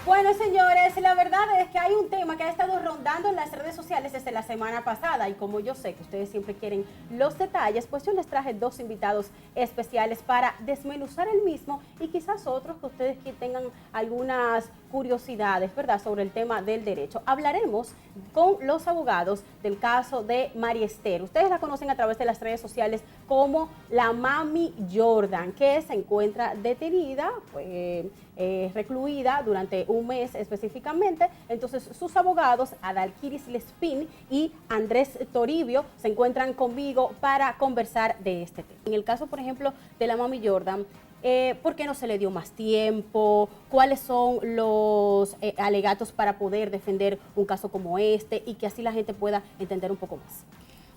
Bueno, señores, la verdad es que hay un tema que ha estado rondando en las redes sociales desde la semana pasada y como yo sé que ustedes siempre quieren los detalles, pues yo les traje dos invitados especiales para desmenuzar el mismo y quizás otros que ustedes que tengan algunas curiosidades, ¿verdad?, sobre el tema del derecho. Hablaremos con los abogados del caso de María Esther. Ustedes la conocen a través de las redes sociales como la Mami Jordan, que se encuentra detenida, pues, recluida durante un mes específicamente. Entonces sus abogados, Adalkiris Lespin y Andrés Toribio, se encuentran conmigo para conversar de este tema. En el caso, por ejemplo, de la Mami Jordan, ¿por qué no se le dio más tiempo? ¿Cuáles son los alegatos para poder defender un caso como este y que así la gente pueda entender un poco más?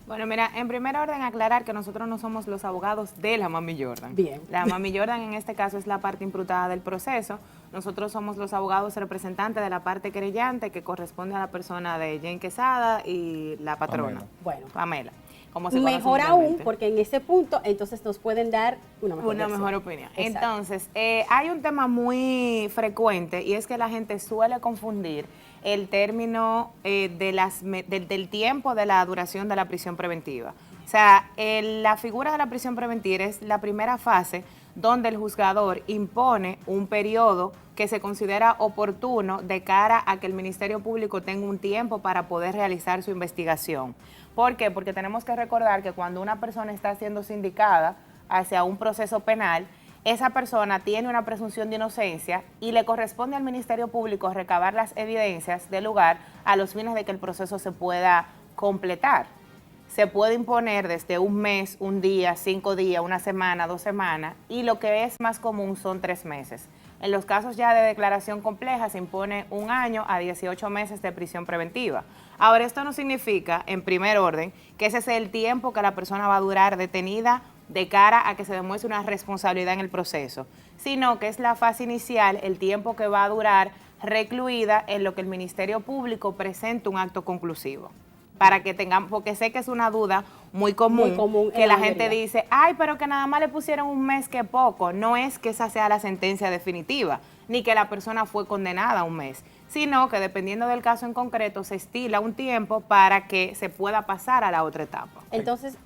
Bueno, mira, en primer orden aclarar que nosotros no somos los abogados de la Mami Jordan. Bien. La Mami Jordan en este caso es la parte imputada del proceso. Nosotros somos los abogados representantes de la parte querellante que corresponde a la persona de Jane Quesada y la patrona. Pamela. Bueno. Pamela. Como se Mejor conoce aún, comúnmente. porque en ese punto entonces nos pueden dar una mejor opinión. Exacto. Entonces, hay un tema muy frecuente y es que la gente suele confundir el término del tiempo de la duración de la prisión preventiva. O sea, la figura de la prisión preventiva es la primera fase donde el juzgador impone un periodo que se considera oportuno de cara a que el Ministerio Público tenga un tiempo para poder realizar su investigación. ¿Por qué? Porque tenemos que recordar que cuando una persona está siendo sindicada hacia un proceso penal, esa persona tiene una presunción de inocencia y le corresponde al Ministerio Público recabar las evidencias del lugar a los fines de que el proceso se pueda completar. Se puede imponer desde un mes, un día, 5 días, una semana, 2 semanas, y lo que es más común son 3 meses. En los casos ya de declaración compleja se impone 1 año a 18 meses de prisión preventiva. Ahora, esto no significa, en primer orden, que ese sea el tiempo que la persona va a durar detenida de cara a que se demuestre una responsabilidad en el proceso, sino que es la fase inicial, el tiempo que va a durar recluida en lo que el Ministerio Público presente un acto conclusivo. Para que tengan, porque sé que es una duda muy común que la gente dice, ay, pero que nada más le pusieron un mes, que poco. No es que esa sea la sentencia definitiva, ni que la persona fue condenada a un mes, sino que dependiendo del caso en concreto se estila un tiempo para que se pueda pasar a la otra etapa. Entonces,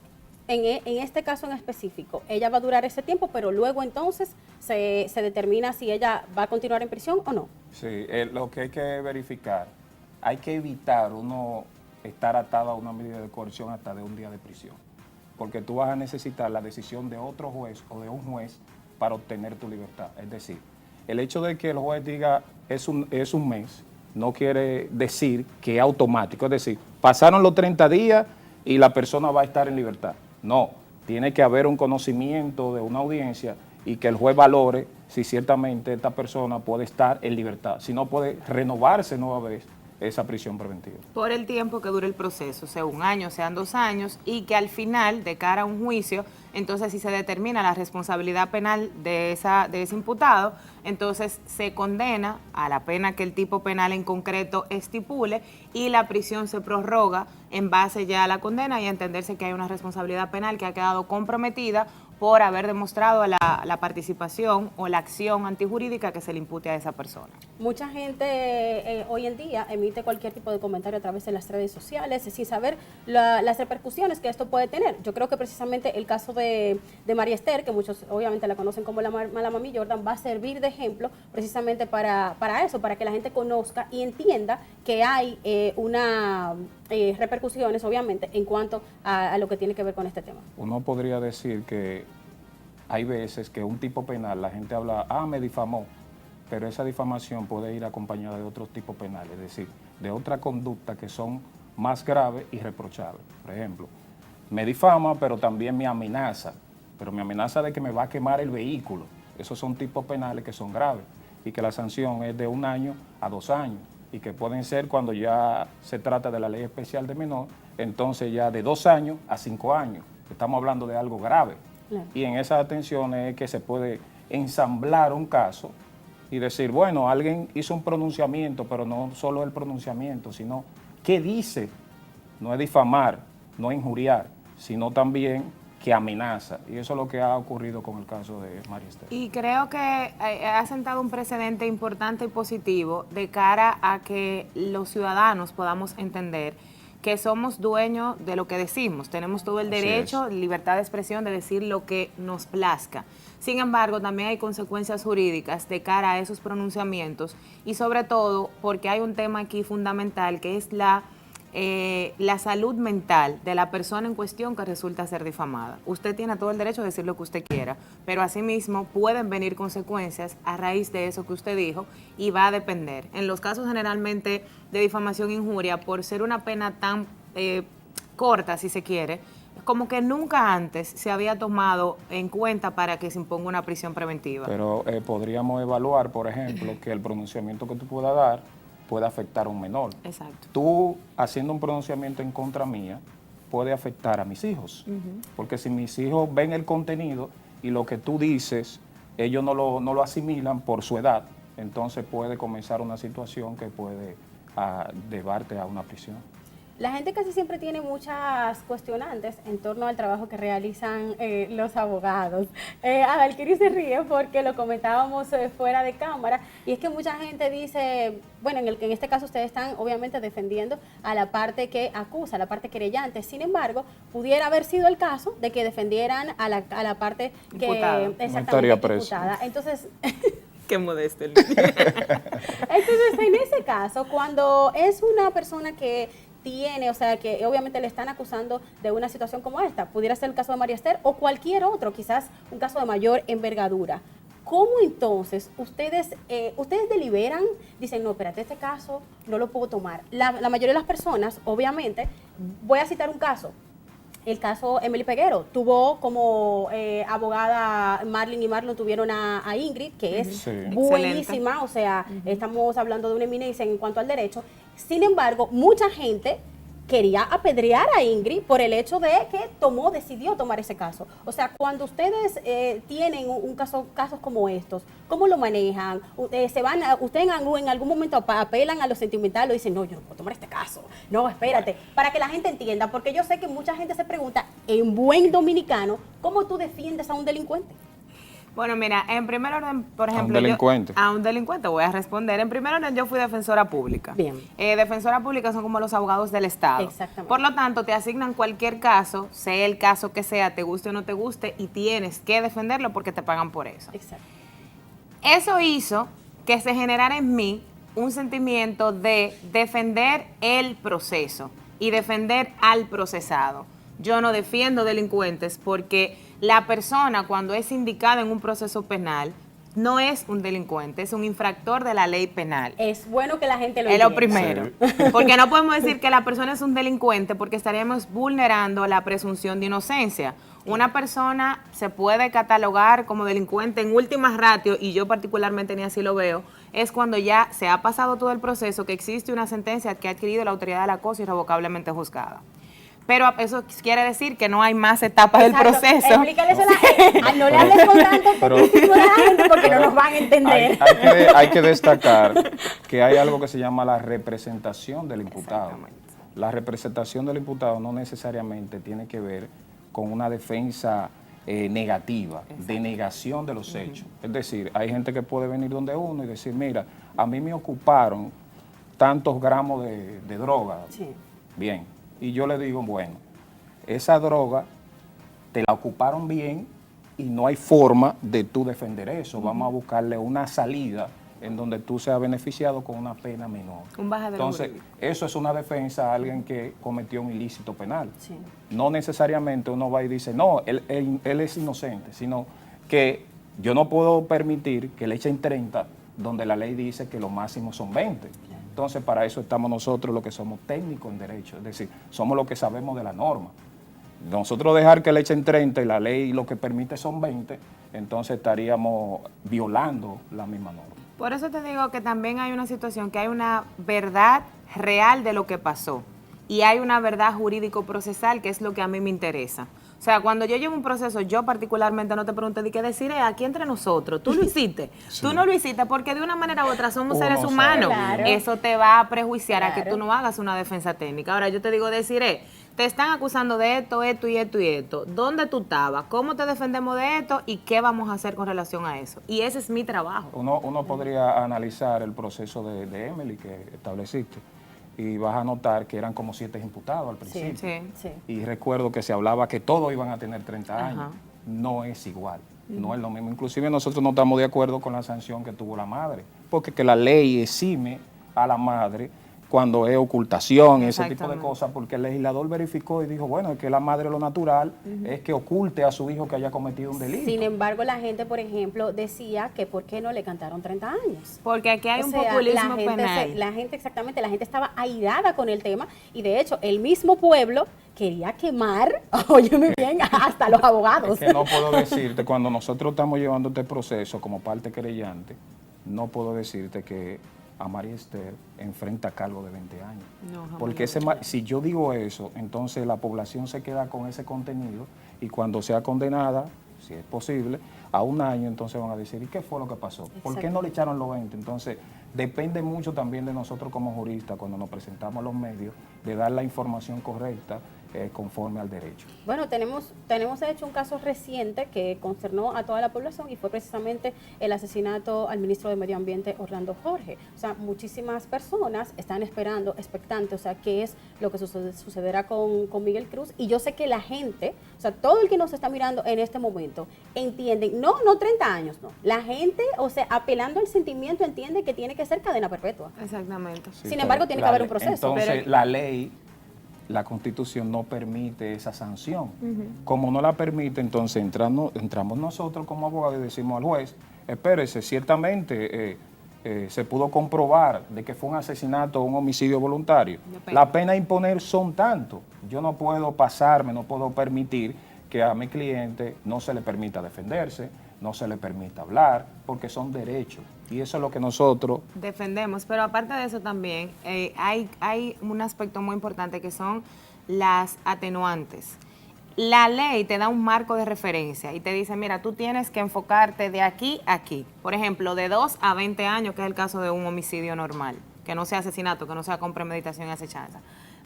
en este caso en específico, ella va a durar ese tiempo, pero luego entonces se determina si ella va a continuar en prisión o no. Sí, lo que hay que verificar, hay que evitar uno estar atado a una medida de coerción hasta de un día de prisión, porque tú vas a necesitar la decisión de otro juez o de un juez para obtener tu libertad. Es decir, el hecho de que el juez diga es un mes no quiere decir que es automático, es decir, pasaron los 30 días y la persona va a estar en libertad. No, tiene que haber un conocimiento de una audiencia y que el juez valore si ciertamente esta persona puede estar en libertad, si no puede renovarse nueva vez esa prisión preventiva. Por el tiempo que dure el proceso, sea 1 año, sean 2 años, y que al final, de cara a un juicio, entonces si se determina la responsabilidad penal de ese imputado, entonces se condena a la pena que el tipo penal en concreto estipule y la prisión se prorroga en base ya a la condena y a entenderse que hay una responsabilidad penal que ha quedado comprometida por haber demostrado la participación o la acción antijurídica que se le impute a esa persona. Mucha gente hoy en día emite cualquier tipo de comentario a través de las redes sociales sin saber las repercusiones que esto puede tener. Yo creo que precisamente el caso de María Esther, que muchos obviamente la conocen como la Mami Jordan, va a servir de ejemplo precisamente para eso, para que la gente conozca y entienda que hay repercusiones obviamente en cuanto a lo que tiene que ver con este tema. Uno podría decir que hay veces que un tipo penal, la gente habla, me difamó, pero esa difamación puede ir acompañada de otros tipos penales, es decir, de otra conducta que son más graves y reprochables. Por ejemplo, me difama, pero también me amenaza, pero me amenaza de que me va a quemar el vehículo. Esos son tipos penales que son graves y que la sanción es de 1 año a 2 años y que pueden ser, cuando ya se trata de la ley especial de menor, entonces ya de 2 años a 5 años. Estamos hablando de algo grave. Claro. Y en esas atenciones es que se puede ensamblar un caso y decir, bueno, alguien hizo un pronunciamiento, pero no solo el pronunciamiento, sino qué dice. No es difamar, no es injuriar, sino también que amenaza. Y eso es lo que ha ocurrido con el caso de María Esther. Y creo que ha sentado un precedente importante y positivo de cara a que los ciudadanos podamos entender que somos dueños de lo que decimos, tenemos todo el derecho, libertad de expresión de decir lo que nos plazca. Sin embargo, también hay consecuencias jurídicas de cara a esos pronunciamientos y sobre todo porque hay un tema aquí fundamental que es la salud mental de la persona en cuestión que resulta ser difamada. Usted tiene todo el derecho de decir lo que usted quiera, pero asimismo pueden venir consecuencias a raíz de eso que usted dijo y va a depender. En los casos generalmente de difamación e injuria, por ser una pena tan corta, si se quiere, como que nunca antes se había tomado en cuenta para que se imponga una prisión preventiva. Pero podríamos evaluar, por ejemplo, que el pronunciamiento que tú puedas dar puede afectar a un menor. Exacto. Tú, haciendo un pronunciamiento en contra mía, puede afectar a mis hijos. Porque si mis hijos ven el contenido y lo que tú dices, ellos no lo asimilan por su edad, entonces puede comenzar una situación que puede llevarte a una prisión. La gente casi siempre tiene muchas cuestionantes en torno al trabajo que realizan los abogados. Adalkiri se ríe porque lo comentábamos fuera de cámara, y es que mucha gente dice, bueno, en este caso ustedes están obviamente defendiendo a la parte que acusa, a la parte querellante. Sin embargo, pudiera haber sido el caso de que defendieran a la parte que Imputada. exactamente imputada. Entonces... Qué modesto el Entonces, en ese caso, cuando es una persona que tiene, o sea, que obviamente le están acusando de una situación como esta, pudiera ser el caso de María Esther o cualquier otro, quizás un caso de mayor envergadura, ¿cómo entonces ustedes deliberan? Dicen, no, espérate, este caso no lo puedo tomar. La mayoría de las personas, obviamente, voy a citar un caso. El caso Emily Peguero tuvo como abogada Marlene y Marlon tuvieron a Ingrid, que es buenísima, excelente. O sea, estamos hablando de una eminencia en cuanto al derecho. Sin embargo, mucha gente quería apedrear a Ingrid por el hecho de que decidió tomar ese caso. O sea, cuando ustedes tienen casos como estos, ¿cómo lo manejan? ¿Ustedes en algún momento apelan a lo sentimental o dicen, no, yo no puedo tomar este caso? No, espérate, para que la gente entienda, porque yo sé que mucha gente se pregunta, en buen dominicano, ¿cómo tú defiendes a un delincuente? Bueno, mira, en primer orden, por ejemplo... A un delincuente. Voy a responder. En primer orden, yo fui defensora pública. Bien. Defensora pública son como los abogados del Estado. Exactamente. Por lo tanto, te asignan cualquier caso, sea el caso que sea, te guste o no te guste, y tienes que defenderlo porque te pagan por eso. Exacto. Eso hizo que se generara en mí un sentimiento de defender el proceso y defender al procesado. Yo no defiendo delincuentes porque la persona, cuando es indicada en un proceso penal, no es un delincuente, es un infractor de la ley penal. Es bueno que la gente lo entienda. Es lo entienda. primero. Porque no podemos decir que la persona es un delincuente porque estaríamos vulnerando la presunción de inocencia. Una persona se puede catalogar como delincuente en última ratio, y yo particularmente ni así lo veo, es cuando ya se ha pasado todo el proceso, que existe una sentencia que ha adquirido la autoridad del acoso irrevocablemente juzgada. Pero eso quiere decir que no hay más etapas del proceso. Explícales a la gente. No le hables con tanto tecnicismo a la gente porque no nos van a entender. Hay que destacar que hay algo que se llama la representación del imputado. La representación del imputado no necesariamente tiene que ver con una defensa negativa, de negación de los hechos. Es decir, hay gente que puede venir donde uno y decir, mira, a mí me ocuparon tantos gramos de droga. Sí. Bien. Y yo le digo, bueno, esa droga te la ocuparon bien y no hay forma de tú defender eso. Vamos a buscarle una salida en donde tú seas beneficiado con una pena menor. Entonces, eso es una defensa a alguien que cometió un ilícito penal. Sí. No necesariamente uno va y dice, no, él es inocente, sino que yo no puedo permitir que le echen 30 donde la ley dice que lo máximo son 20. Entonces, para eso estamos nosotros, los que somos técnicos en derecho, es decir, somos los que sabemos de la norma. Nosotros dejar que le echen 30 y la ley lo que permite son 20, entonces estaríamos violando la misma norma. Por eso te digo que también hay una situación, que hay una verdad real de lo que pasó y hay una verdad jurídico-procesal, que es lo que a mí me interesa. O sea, cuando yo llevo un proceso, yo particularmente no te pregunto de qué decir, aquí entre nosotros, tú lo hiciste, tú no lo hiciste, porque de una manera u otra somos seres humanos. Claro. Eso te va a prejuiciar a que Claro. tú no hagas una defensa técnica. Ahora, yo te digo, deciré, te están acusando de esto, esto y esto y esto. ¿Dónde tú estabas? ¿Cómo te defendemos de esto? ¿Y qué vamos a hacer con relación a eso? Y ese es mi trabajo. Uno podría analizar el proceso de Emily que estableciste y vas a notar que eran como 7 imputados al principio. Sí. Sí. Y recuerdo que se hablaba que todos iban a tener 30 años. Ajá. No es igual, no es lo mismo. Inclusive nosotros no estamos de acuerdo con la sanción que tuvo la madre, porque que la ley exime a la madre cuando es ocultación y ese tipo de Exactamente. cosas, porque el legislador verificó y dijo, bueno, es que la madre lo natural es que oculte a su hijo que haya cometido un delito. Sin embargo, la gente, por ejemplo, decía que por qué no le cantaron 30 años. Porque aquí hay O un sea, populismo la gente penal. la gente, exactamente, la gente estaba airada con el tema y de hecho el mismo pueblo quería quemar, óyeme bien, hasta los abogados. Es que no puedo decirte, cuando nosotros estamos llevando este proceso como parte querellante, no puedo decirte que a María Esther enfrenta cargo de 20 años. No, jamás Porque si yo digo eso, entonces la población se queda con ese contenido y cuando sea condenada, si es posible, a 1 año, entonces van a decir, ¿y qué fue lo que pasó? ¿Por qué no le echaron los 20? Entonces, depende mucho también de nosotros como juristas, cuando nos presentamos a los medios, de dar la información correcta conforme al derecho. Bueno, tenemos de hecho un caso reciente que concernó a toda la población y fue precisamente el asesinato al ministro de Medio Ambiente, Orlando Jorge. O sea, muchísimas personas están esperando, expectantes, o sea, qué es lo que sucederá con Miguel Cruz. Y yo sé que la gente, o sea, todo el que nos está mirando en este momento, entiende, no 30 años, no. La gente, o sea, apelando al sentimiento, entiende que tiene que ser cadena perpetua. Exactamente. Sí, Sin embargo, pero tiene que haber un proceso. Entonces, Pero- la ley, la Constitución no permite esa sanción. Como no la permite, entonces entramos nosotros como abogados y decimos al juez, espérese, ciertamente se pudo comprobar de que fue un asesinato o un homicidio voluntario. La pena a imponer son tanto. Yo no puedo pasarme, no puedo permitir que a mi cliente no se le permita defenderse, no se le permita hablar, porque son derechos. Y eso es lo que nosotros... defendemos, pero aparte de eso también hay un aspecto muy importante que son las atenuantes. La ley te da un marco de referencia y te dice, mira, tú tienes que enfocarte de aquí a aquí. Por ejemplo, de 2 a 20 años, que es el caso de un homicidio normal, que no sea asesinato, que no sea con premeditación y acechanza.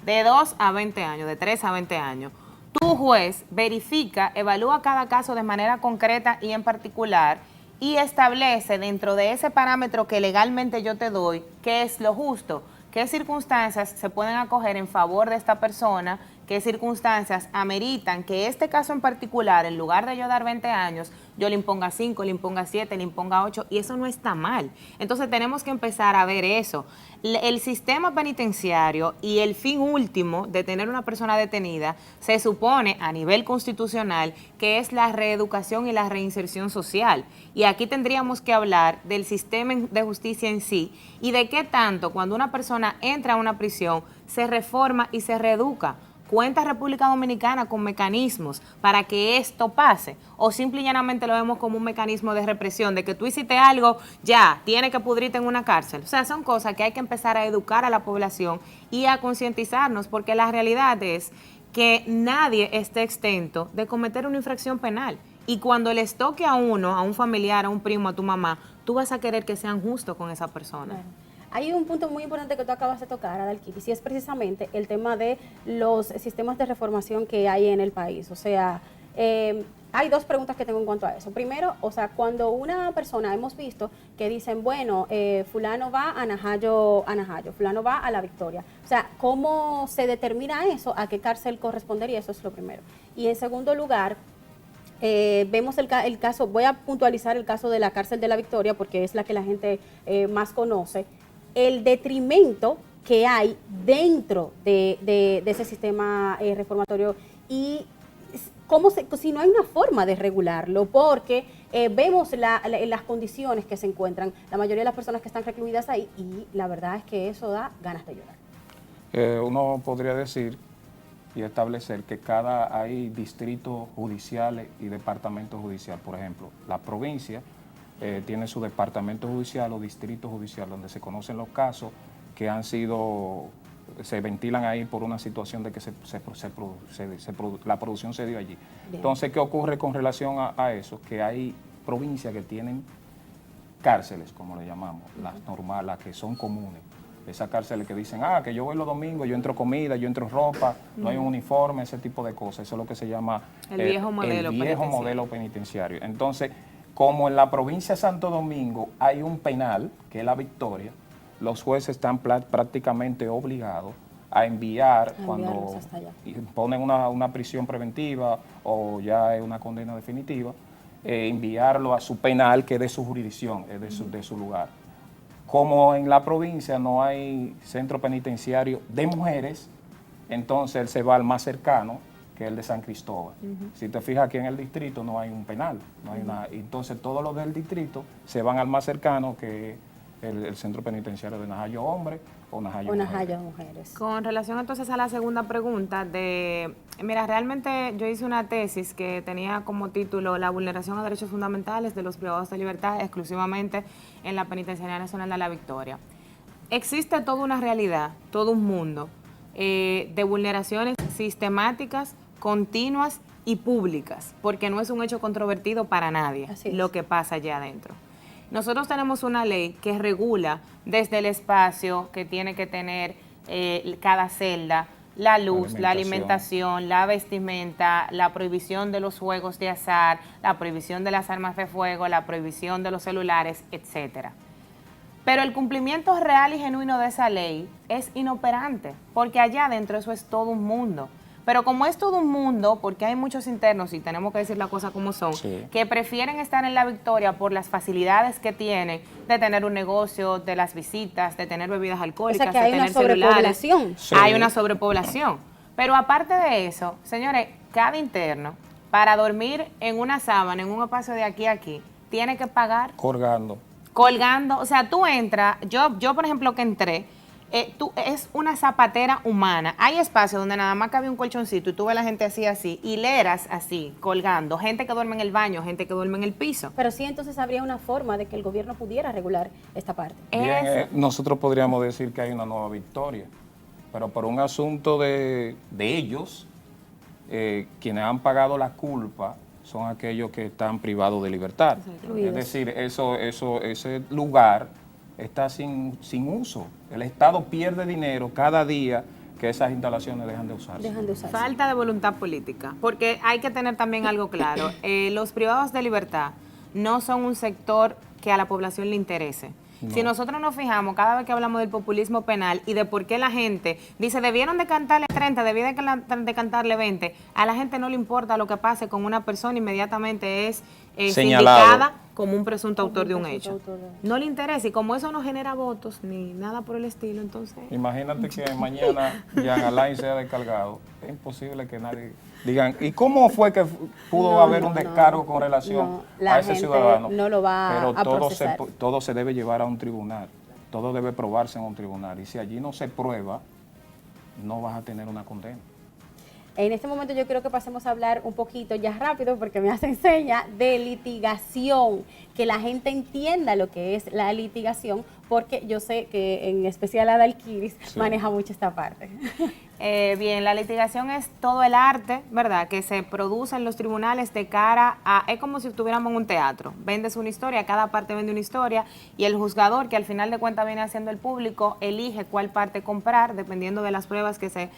De 2 a 20 años, de 3 a 20 años. Tu juez verifica, evalúa cada caso de manera concreta y en particular y establece dentro de ese parámetro que legalmente yo te doy qué es lo justo, qué circunstancias se pueden acoger en favor de esta persona, qué circunstancias ameritan que este caso en particular, en lugar de yo dar 20 años, yo le imponga 5, le imponga 7, le imponga 8, y eso no está mal. Entonces tenemos que empezar a ver eso. El sistema penitenciario y el fin último de tener una persona detenida se supone a nivel constitucional que es la reeducación y la reinserción social. Y aquí tendríamos que hablar del sistema de justicia en sí y de qué tanto cuando una persona entra a una prisión se reforma y se reeduca. ¿Cuenta República Dominicana con mecanismos para que esto pase? ¿O simple y llanamente lo vemos como un mecanismo de represión, de que tú hiciste algo, ya, tiene que pudrirte en una cárcel? O sea, son cosas que hay que empezar a educar a la población y a concientizarnos, porque la realidad es que nadie esté exento de cometer una infracción penal. Y cuando les toque a uno, a un familiar, a un primo, a tu mamá, tú vas a querer que sean justos con esa persona. Claro. Hay un punto muy importante que tú acabas de tocar, Adalkis, y es precisamente el tema de los sistemas de reformación que hay en el país. O sea, hay 2 preguntas que tengo en cuanto a eso. Primero, o sea, cuando una persona, hemos visto que dicen, bueno, fulano va a Najayo, fulano va a La Victoria. O sea, ¿cómo se determina eso? ¿A qué cárcel correspondería? Eso es lo primero. Y en segundo lugar, vemos el caso, voy a puntualizar el caso de la cárcel de La Victoria porque es la que la gente más conoce, el detrimento que hay dentro de ese sistema reformatorio y si no hay una forma de regularlo, porque vemos las condiciones que se encuentran la mayoría de las personas que están recluidas ahí y la verdad es que eso da ganas de llorar. Uno podría decir y establecer que hay distritos judiciales y departamentos judiciales. Por ejemplo, la provincia tiene su departamento judicial o distrito judicial donde se conocen los casos que han sido se ventilan ahí por una situación de que la producción se dio allí. Bien. Entonces, ¿qué ocurre con relación a eso? Que hay provincias que tienen cárceles, como le llamamos, las normales, las que son comunes. Esas cárceles que dicen, que yo voy los domingos, yo entro comida, yo entro ropa, no hay un uniforme, ese tipo de cosas. Eso es lo que se llama el viejo modelo penitenciario. Entonces, como en la provincia de Santo Domingo hay un penal, que es La Victoria, los jueces están prácticamente obligados a enviar cuando ponen una prisión preventiva o ya es una condena definitiva, enviarlo a su penal, que es de su jurisdicción, es de su lugar. Como en la provincia no hay centro penitenciario de mujeres, entonces él se va al más cercano, que es el de San Cristóbal. Si te fijas, aquí en el distrito no hay un penal, no hay nada. Entonces todos los del distrito se van al más cercano, que es el centro penitenciario de Najayo Hombre o Najayo Mujeres. Con relación entonces a la segunda pregunta, mira, realmente yo hice una tesis que tenía como título La vulneración a derechos fundamentales de los privados de libertad exclusivamente en la Penitenciaría Nacional de La Victoria. Existe toda una realidad, todo un mundo de vulneraciones sistemáticas, continuas y públicas, porque no es un hecho controvertido para nadie lo que pasa allá adentro. Nosotros tenemos una ley que regula desde el espacio que tiene que tener cada celda, la luz, la alimentación, la vestimenta, la prohibición de los juegos de azar, la prohibición de las armas de fuego, la prohibición de los celulares, etcétera. Pero el cumplimiento real y genuino de esa ley es inoperante, porque allá adentro eso es todo un mundo. Pero como es todo un mundo, porque hay muchos internos, y tenemos que decir las cosas como son, que prefieren estar en La Victoria por las facilidades que tienen de tener un negocio, de las visitas, de tener bebidas alcohólicas, o sea, que hay de tener una sobrepoblación. Hay una sobrepoblación. Pero aparte de eso, señores, cada interno, para dormir en una sábana, en un espacio de aquí a aquí, tiene que pagar. Colgando. O sea, tú entras, yo por ejemplo que entré, es una zapatera humana. Hay espacios donde nada más cabe un colchoncito y tú ves a la gente así, hileras así, colgando. Gente que duerme en el baño, gente que duerme en el piso. Pero sí, entonces habría una forma de que el gobierno pudiera regular esta parte. Bien, nosotros podríamos decir que hay una nueva Victoria, pero por un asunto de ellos, quienes han pagado la culpa son aquellos que están privados de libertad. Es decir, ese lugar está sin uso. El Estado pierde dinero cada día que esas instalaciones dejan de usarse. Falta de voluntad política, porque hay que tener también algo claro. Los privados de libertad no son un sector que a la población le interese. No. Si nosotros nos fijamos cada vez que hablamos del populismo penal y de por qué la gente dice debieron de cantarle 30, debieron de cantarle 20, a la gente no le importa lo que pase con una persona, inmediatamente es sindicada como un presunto autor de un hecho. No le interesa, y como eso no genera votos ni nada por el estilo, entonces... Imagínate que mañana Jean Alain sea descargado. Es imposible que nadie... Digan, ¿y cómo fue que pudo haber un descargo con relación a ese ciudadano? No lo va a procesar. Pero todo se debe llevar a un tribunal, todo debe probarse en un tribunal, y si allí no se prueba, no vas a tener una condena. En este momento yo quiero que pasemos a hablar un poquito, ya rápido porque me hacen seña, de litigación, que la gente entienda lo que es la litigación, porque yo sé que en especial Adalquiris maneja mucho esta parte. Bien, la litigación es todo el arte, ¿verdad?, que se produce en los tribunales de cara a... Es como si estuviéramos en un teatro. Vendes una historia, cada parte vende una historia, y el juzgador, que al final de cuentas viene haciendo el público, elige cuál parte comprar, dependiendo de las pruebas que se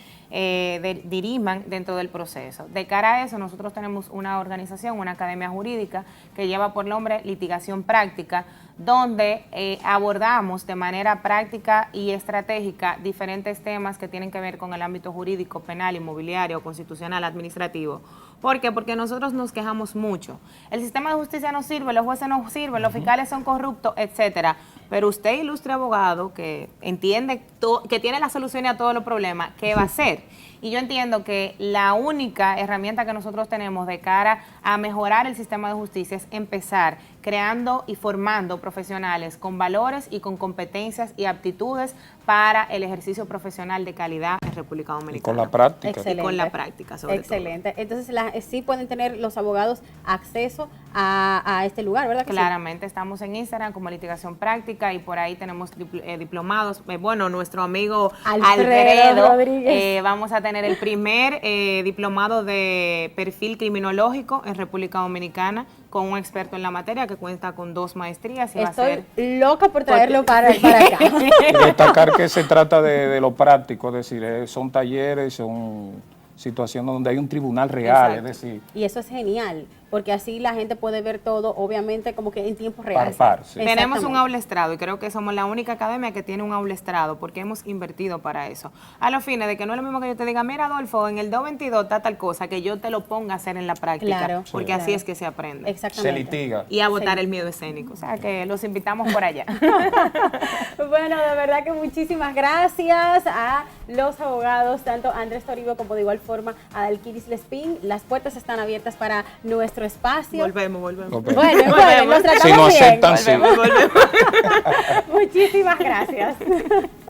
diriman dentro del proceso. De cara a eso, nosotros tenemos una organización, una academia jurídica, que lleva por nombre Litigación Práctica, donde abordamos de manera práctica y estratégica diferentes temas que tienen que ver con el ámbito jurídico, penal, inmobiliario, constitucional, administrativo. ¿Por qué? Porque nosotros nos quejamos mucho. El sistema de justicia no sirve, los jueces no sirven, los fiscales son corruptos, etcétera. Pero usted, ilustre abogado, que entiende que tiene la solución a todos los problemas, ¿qué va a hacer? Y yo entiendo que la única herramienta que nosotros tenemos de cara a mejorar el sistema de justicia es empezar creando y formando profesionales con valores y con competencias y aptitudes para el ejercicio profesional de calidad en República Dominicana. Y con la práctica. Excelente. Y con la práctica, sobre Excelente. Entonces, sí pueden tener los abogados acceso a este lugar, ¿verdad? Que sí? Claramente, estamos en Instagram como Litigación Práctica y por ahí tenemos diplomados. Bueno, nuestro amigo Alfredo Rodríguez. Vamos a tener el primer diplomado de perfil criminológico en República Dominicana con un experto en la materia que cuenta con 2 maestrías. Y Estoy loca por traerlo para acá. Y destacar que se trata de lo práctico, es decir, son talleres, son situaciones donde hay un tribunal real, Exacto. es decir, Y eso es genial, porque así la gente puede ver todo, obviamente, como que en tiempo real. Par, sí. Tenemos un Exactamente. aula estrado y creo que somos la única academia que tiene un aula estrado porque hemos invertido para eso. A los fines de que no es lo mismo que yo te diga, mira Adolfo, en el 222 está tal cosa, que yo te lo ponga a hacer en la práctica, Claro, porque claro. así es que se aprende. Exactamente. se litiga. Y a botar Sí. el miedo escénico. O sea que los invitamos por allá. Bueno, de verdad que muchísimas gracias a los abogados, tanto Andrés Toribio como de igual forma a Dalquiris Lespín. Las puertas están abiertas para nuestro espacio. volvemos. Bueno, nos Si tratamos no bien. aceptan, sí. Volvemos. Muchísimas gracias.